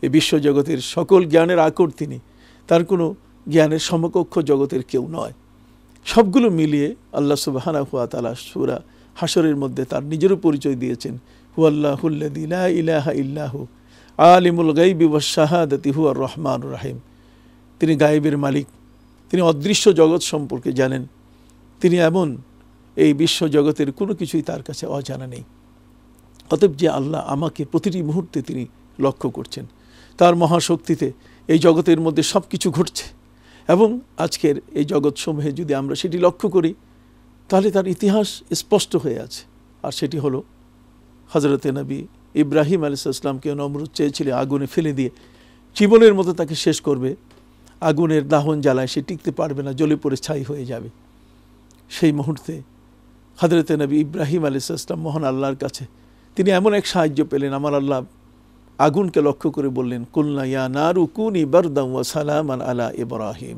এই বিশ্বজগতের সকল জ্ঞানের আকর তিনি, তার কোনো জ্ঞানের সমকক্ষ জগতের কেউ নয়। সবগুলো মিলিয়ে আল্লাহ সুবহানাহু ওয়া তাআলা সূরা হাশরের মধ্যে তার নিজেরও পরিচয় দিয়েছেন, হুয়াল্লাহুল্লাযী লা ইলাহা ইল্লাহু আলিমুল গায়বি ওয়াশ শাহাদাতি হুয়ার রহমানুর রহিম। তিনি গায়েবের মালিক, তিনি অদৃশ্য জগৎ সম্পর্কে জানেন, তিনি এমন এই বিশ্ব জগতের কোনো কিছুই তার কাছে অজানা নেই। অতএব যে আল্লাহ আমাকে প্রতিটি মুহূর্তে তিনি লক্ষ্য করছেন, তার মহাশক্তিতে এই জগতের মধ্যে সব কিছু ঘটছে, এবং আজকের এই জগৎসমূহে যদি আমরা সেটি লক্ষ্য করি তাহলে তার ইতিহাস স্পষ্ট হয়ে আছে। আর সেটি হলো হযরতে নবী ইব্রাহিম আলাইহিস সালামকে নমরুদ চেয়েছিলেন আগুনে ফেলে দিয়ে জীবনের মতো তাকে শেষ করবে, আগুনের দাহন জ্বালায় সে টিকতে পারবে না, জ্বলে পড়ে ছাই হয়ে যাবে। সেই মুহূর্তে হযরতে নবী ইব্রাহিম আলাইহিস সালাম মহান আল্লাহর কাছে তিনি এমন এক সাহায্য পেলেন। আমার আল্লাহ আগুনকে লক্ষ্য করে বললেন, কুলনা ইয়া নারু কুনি বারদান ওয়া সালামান আলা ইব্রাহিম।